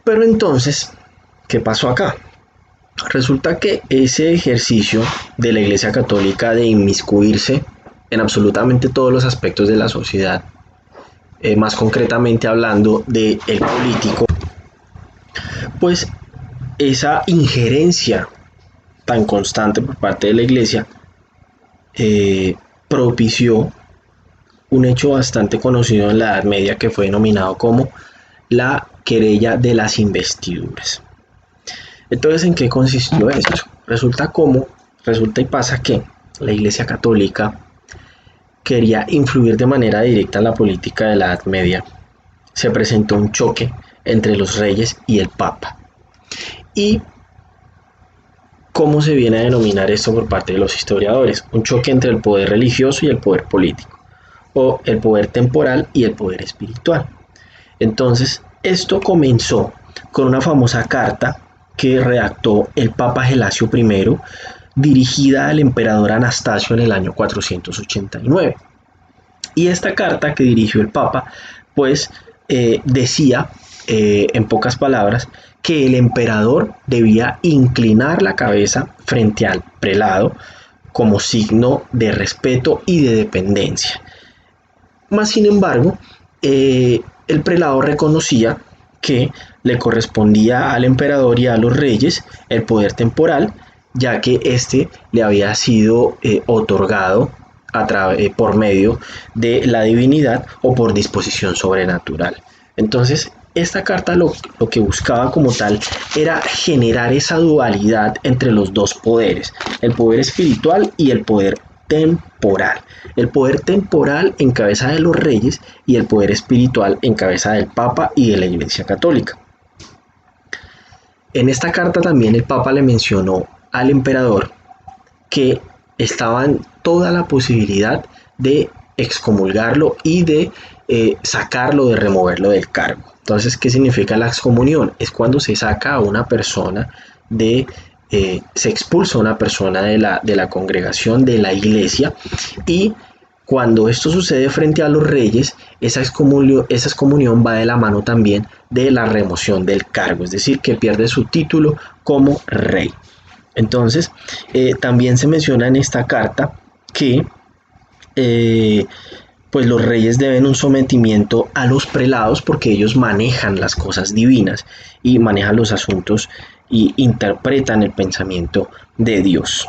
Pero entonces, ¿qué pasó acá? Resulta que ese ejercicio de la Iglesia Católica de inmiscuirse en absolutamente todos los aspectos de la sociedad, más concretamente hablando del político, pues esa injerencia tan constante por parte de la Iglesia propició un hecho bastante conocido en la Edad Media que fue denominado como la querella de las investiduras. Entonces, ¿en qué consistió esto? Resulta y pasa que la Iglesia Católica quería influir de manera directa en la política de la Edad Media. Se presentó un choque entre los reyes y el Papa. ¿Y cómo se viene a denominar esto por parte de los historiadores? Un choque entre el poder religioso y el poder político, o el poder temporal y el poder espiritual. Entonces, esto comenzó con una famosa carta que redactó el Papa Gelasio I, dirigida al emperador Anastasio en el año 489. Y esta carta que dirigió el Papa, pues decía, en pocas palabras, que el emperador debía inclinar la cabeza frente al prelado como signo de respeto y de dependencia. Más sin embargo, el prelado reconocía que le correspondía al emperador y a los reyes el poder temporal, ya que éste le había sido otorgado por medio de la divinidad o por disposición sobrenatural. Entonces, esta carta lo que buscaba como tal era generar esa dualidad entre los dos poderes, el poder espiritual y el poder temporal. El poder temporal en cabeza de los reyes y el poder espiritual en cabeza del Papa y de la Iglesia Católica. En esta carta también el Papa le mencionó al emperador que estaba en toda la posibilidad de excomulgarlo y de sacarlo, de removerlo del cargo. Entonces, ¿qué significa la excomunión? Es cuando se saca a una persona se expulsa a una persona de la congregación, de la iglesia, y cuando esto sucede frente a los reyes, esa excomunión va de la mano también de la remoción del cargo, es decir, que pierde su título como rey. Entonces, también se menciona en esta carta que pues los reyes deben un sometimiento a los prelados porque ellos manejan las cosas divinas y manejan los asuntos y interpretan el pensamiento de Dios.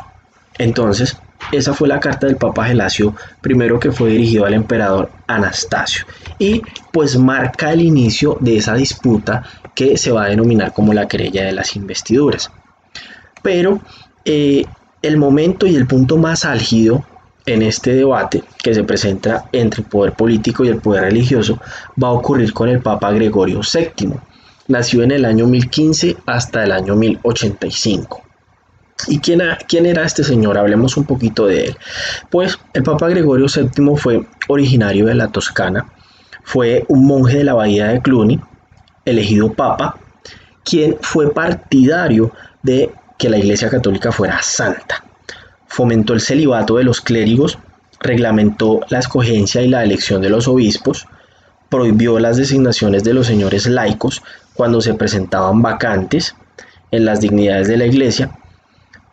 Entonces, esa fue la carta del Papa Gelasio I, que fue dirigido al emperador Anastasio, y pues marca el inicio de esa disputa que se va a denominar como la querella de las investiduras. Pero el momento y el punto más álgido en este debate que se presenta entre el poder político y el poder religioso va a ocurrir con el Papa Gregorio VII. Nació en el año 1015 hasta el año 1085. ¿Y quién era este señor? Hablemos un poquito de él. Pues el Papa Gregorio VII fue originario de la Toscana, fue un monje de la abadía de Cluny, elegido papa, quien fue partidario de que la Iglesia Católica fuera santa. Fomentó el celibato de los clérigos, reglamentó la escogencia y la elección de los obispos, prohibió las designaciones de los señores laicos cuando se presentaban vacantes en las dignidades de la Iglesia.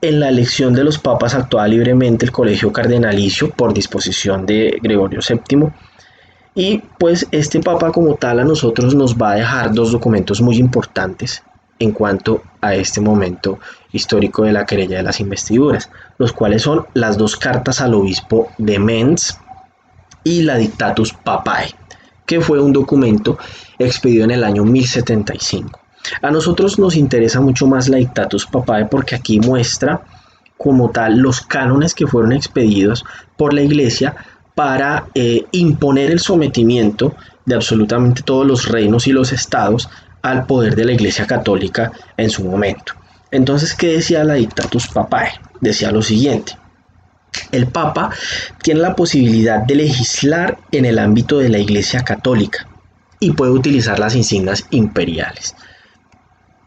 En la elección de los papas actuaba libremente el colegio cardenalicio por disposición de Gregorio VII. Y pues este papa como tal a nosotros nos va a dejar dos documentos muy importantes en cuanto a este momento histórico de la querella de las investiduras, los cuales son las dos cartas al obispo de Mens y la Dictatus Papae, que fue un documento expedido en el año 1075. A nosotros nos interesa mucho más la Dictatus Papae porque aquí muestra como tal los cánones que fueron expedidos por la Iglesia para imponer el sometimiento de absolutamente todos los reinos y los estados al poder de la Iglesia Católica en su momento. Entonces, ¿qué decía la Dictatus Papae? Decía lo siguiente: el Papa tiene la posibilidad de legislar en el ámbito de la Iglesia Católica y puede utilizar las insignias imperiales.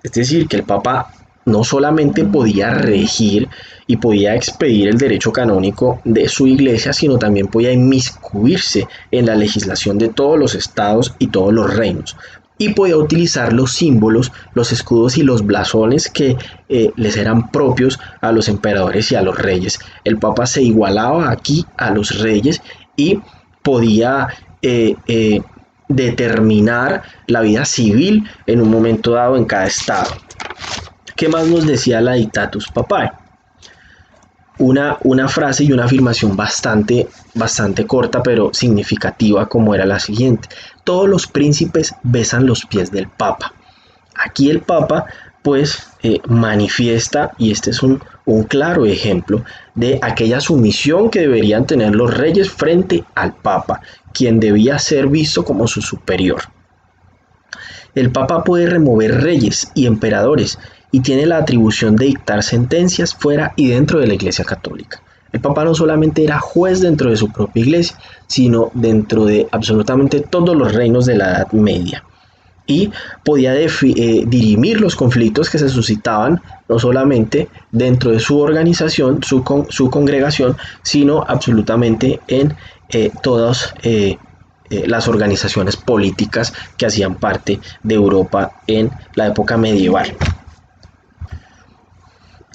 Es decir, que el Papa no solamente podía regir y podía expedir el derecho canónico de su iglesia, sino también podía inmiscuirse en la legislación de todos los estados y todos los reinos. y podía utilizar los símbolos, los escudos y los blasones que les eran propios a los emperadores y a los reyes. El Papa se igualaba aquí a los reyes y podía determinar la vida civil en un momento dado en cada estado. ¿Qué más nos decía la Dictatus Papae? Una frase y una afirmación bastante corta pero significativa, como era la siguiente: todos los príncipes besan los pies del Papa. Aquí el Papa pues manifiesta, y este es un claro ejemplo de aquella sumisión que deberían tener los reyes frente al Papa, quien debía ser visto como su superior. El Papa puede remover reyes y emperadores y tiene la atribución de dictar sentencias fuera y dentro de la Iglesia Católica. El Papa no solamente era juez dentro de su propia iglesia, sino dentro de absolutamente todos los reinos de la Edad Media. Y podía dirimir los conflictos que se suscitaban no solamente dentro de su organización, su congregación, sino absolutamente en todas las organizaciones políticas que hacían parte de Europa en la época medieval.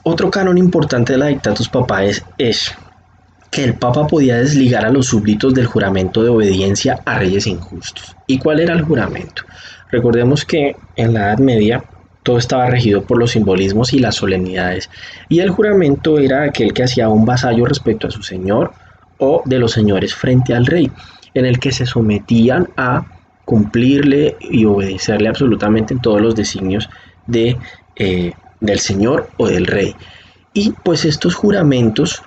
Otro canon importante de la Dictatus Papae es que el Papa podía desligar a los súbditos del juramento de obediencia a reyes injustos. ¿Y cuál era el juramento? Recordemos que en la Edad Media todo estaba regido por los simbolismos y las solemnidades, y el juramento era aquel que hacía un vasallo respecto a su señor o de los señores frente al rey, en el que se sometían a cumplirle y obedecerle absolutamente en todos los designios del señor o del rey. Y pues estos juramentos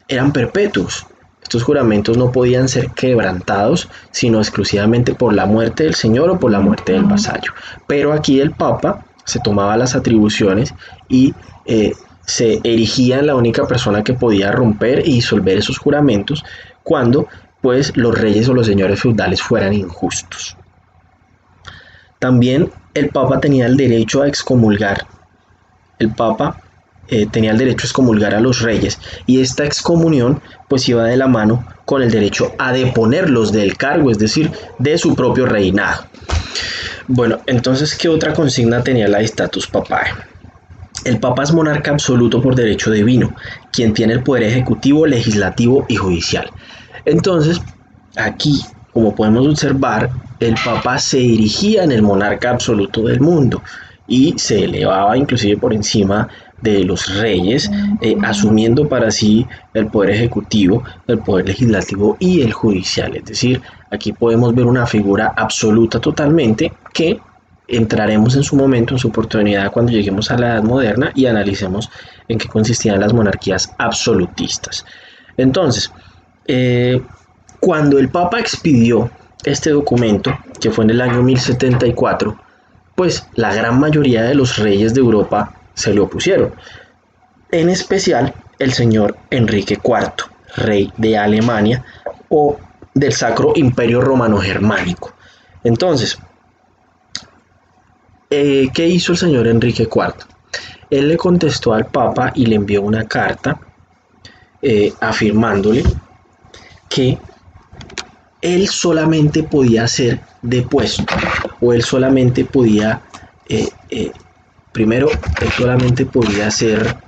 eran perpetuos. Estos juramentos no podían ser quebrantados sino exclusivamente por la muerte del señor o por la muerte del vasallo. Pero aquí el Papa se tomaba las atribuciones y se erigía en la única persona que podía romper y disolver esos juramentos cuando pues los reyes o los señores feudales fueran injustos. También el Papa tenía el derecho a excomulgar. El Papa tenía el derecho a excomulgar a los reyes, y esta excomunión pues iba de la mano con el derecho a deponerlos del cargo, es decir, de su propio reinado. Bueno, entonces, ¿qué otra consigna tenía la Dictatus Papae? El Papa es monarca absoluto por derecho divino, quien tiene el poder ejecutivo, legislativo y judicial. Entonces, aquí, como podemos observar, el Papa se erigía en el monarca absoluto del mundo y se elevaba inclusive por encima de los reyes, asumiendo para sí el poder ejecutivo, el poder legislativo y el judicial. Es decir, aquí podemos ver una figura absoluta totalmente, que entraremos en su momento, en su oportunidad, cuando lleguemos a la Edad Moderna y analicemos en qué consistían las monarquías absolutistas. Entonces, cuando el Papa expidió este documento, que fue en el año 1074, pues la gran mayoría de los reyes de Europa se le opusieron, en especial el señor Enrique IV, rey de Alemania o del Sacro Imperio Romano Germánico. Entonces, ¿qué hizo el señor Enrique IV? Él le contestó al Papa y le envió una carta afirmándole que él solamente podía ser depuesto, o él solamente podía primero, él solamente podía ser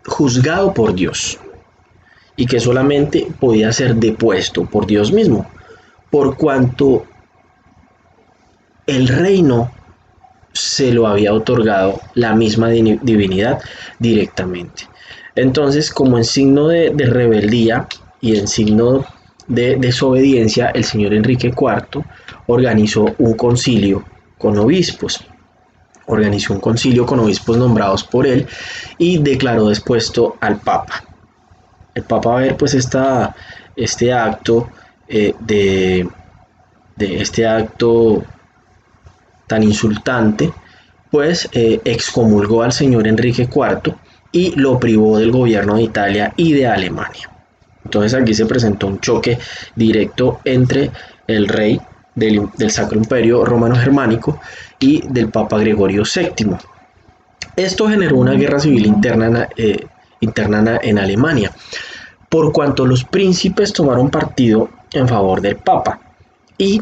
juzgado por Dios, y que solamente podía ser depuesto por Dios mismo, por cuanto el reino se lo había otorgado la misma divinidad directamente. Entonces, como en signo de rebeldía y en signo de desobediencia, el señor Enrique IV organizó un concilio con obispos. Nombrados por él y declaró depuesto al Papa. El Papa va a ver pues este acto este acto tan insultante, pues excomulgó al señor Enrique IV y lo privó del gobierno de Italia y de Alemania. Entonces aquí se presentó un choque directo entre el rey del Sacro Imperio Romano Germánico y del Papa Gregorio VII. Esto generó una guerra civil interna en Alemania, por cuanto los príncipes tomaron partido en favor del Papa, y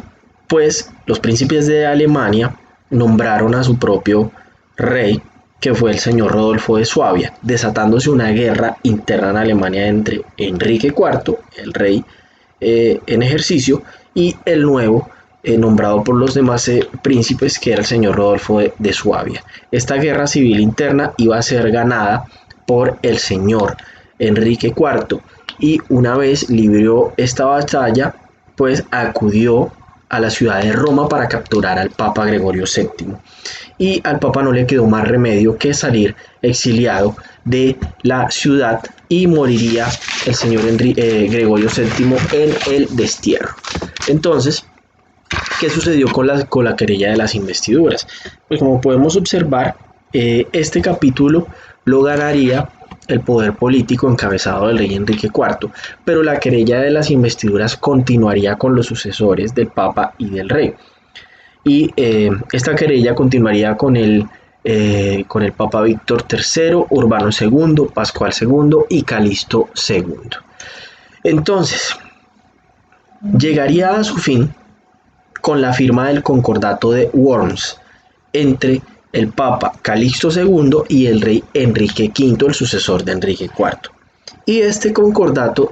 pues los príncipes de Alemania nombraron a su propio rey, que fue el señor Rodolfo de Suabia, desatándose una guerra interna en Alemania entre Enrique IV, el rey en ejercicio, y el nuevo nombrado por los demás príncipes, que era el señor Rodolfo de Suabia. Esta guerra civil interna iba a ser ganada por el señor Enrique IV, y una vez libró esta batalla, pues acudió a la ciudad de Roma para capturar al Papa Gregorio VII. Y al Papa no le quedó más remedio que salir exiliado de la ciudad, y moriría el señor Gregorio VII en el destierro. Entonces, ¿qué sucedió con la querella de las investiduras? Pues como podemos observar, este capítulo lo ganaría el poder político encabezado del rey Enrique IV, pero la querella de las investiduras continuaría con los sucesores del Papa y del rey. Y esta querella continuaría con el Papa Víctor III, Urbano II, Pascual II y Calixto II. Entonces, llegaría a su fin con la firma del Concordato de Worms entre el Papa Calixto II y el rey Enrique V, el sucesor de Enrique IV. Y este concordato,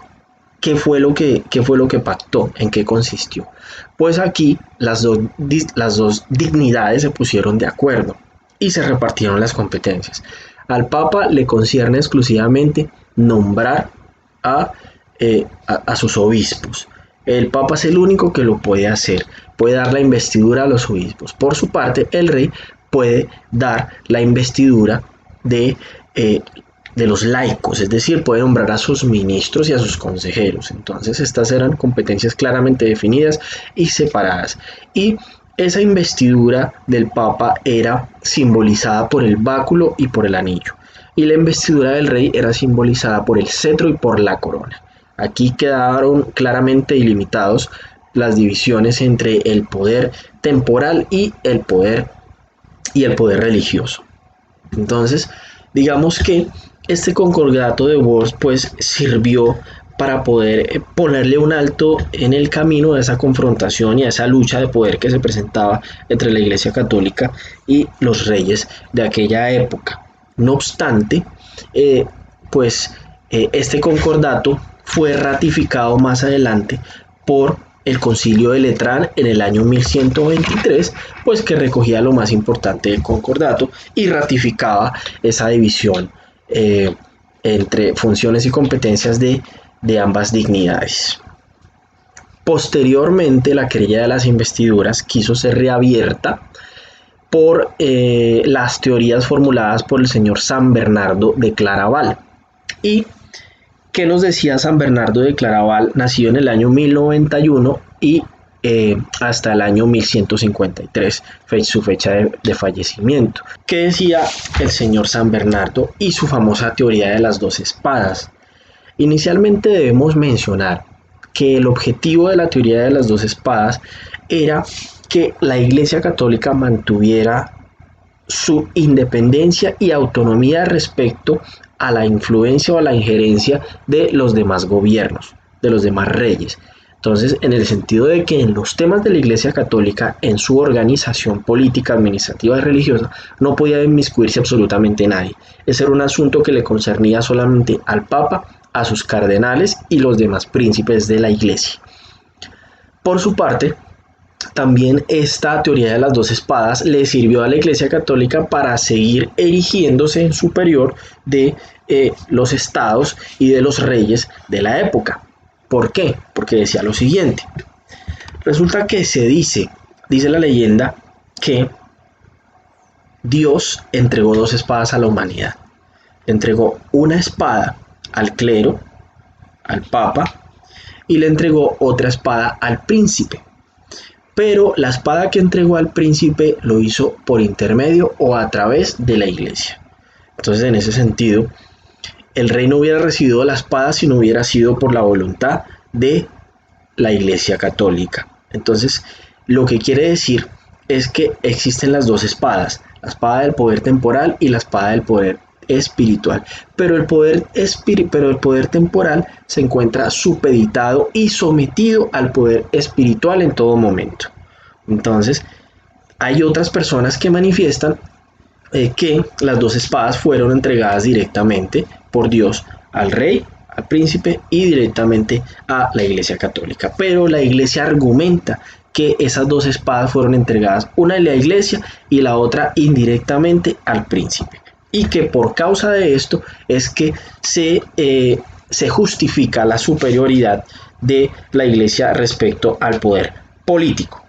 ¿qué fue lo que pactó? ¿En qué consistió? Pues aquí las dos dignidades se pusieron de acuerdo y se repartieron las competencias. Al Papa le concierne exclusivamente nombrar a sus obispos. El Papa es el único que lo puede hacer, puede dar la investidura a los obispos. Por su parte, el rey puede dar la investidura de los laicos, es decir, puede nombrar a sus ministros y a sus consejeros. Entonces, estas eran competencias claramente definidas y separadas. Y esa investidura del Papa era simbolizada por el báculo y por el anillo. Y la investidura del rey era simbolizada por el cetro y por la corona. Aquí quedaron claramente delimitados las divisiones entre el poder temporal y el poder religioso. Entonces, digamos que este concordato de Worms pues sirvió para poder ponerle un alto en el camino a esa confrontación y a esa lucha de poder que se presentaba entre la Iglesia Católica y los reyes de aquella época. No obstante, este concordato fue ratificado más adelante por el Concilio de Letrán en el año 1123, pues que recogía lo más importante del concordato y ratificaba esa división entre funciones y competencias de ambas dignidades. Posteriormente, la querella de las investiduras quiso ser reabierta por las teorías formuladas por el señor San Bernardo de Claraval. ¿Y qué nos decía San Bernardo de Claraval? Nacido en el año 1091 y hasta el año 1153, su fecha de fallecimiento. ¿Qué decía el señor San Bernardo y su famosa teoría de las dos espadas? Inicialmente debemos mencionar que el objetivo de la teoría de las dos espadas era que la Iglesia Católica mantuviera su independencia y autonomía respecto a la influencia o a la injerencia de los demás gobiernos, de los demás reyes. Entonces, en el sentido de que en los temas de la Iglesia Católica, en su organización política, administrativa y religiosa, no podía inmiscuirse absolutamente nadie. Ese era un asunto que le concernía solamente al Papa, a sus cardenales y los demás príncipes de la Iglesia. Por su parte, también esta teoría de las dos espadas le sirvió a la Iglesia Católica para seguir erigiéndose en superior de los estados y de los reyes de la época. ¿Por qué? Porque decía lo siguiente. Resulta que dice la leyenda, que Dios entregó dos espadas a la humanidad. Entregó una espada al clero, al papa, y le entregó otra espada al príncipe. Pero la espada que entregó al príncipe lo hizo por intermedio o a través de la Iglesia. Entonces, en ese sentido, el rey no hubiera recibido la espada si no hubiera sido por la voluntad de la Iglesia Católica. Entonces, lo que quiere decir es que existen las dos espadas, la espada del poder temporal y la espada del poder espiritual, pero el poder temporal se encuentra supeditado y sometido al poder espiritual en todo momento. Entonces, hay otras personas que manifiestan que las dos espadas fueron entregadas directamente por Dios al rey, al príncipe y directamente a la Iglesia Católica. Pero la Iglesia argumenta que esas dos espadas fueron entregadas, una a la Iglesia y la otra indirectamente al príncipe. Y que por causa de esto es que se justifica la superioridad de la Iglesia respecto al poder político.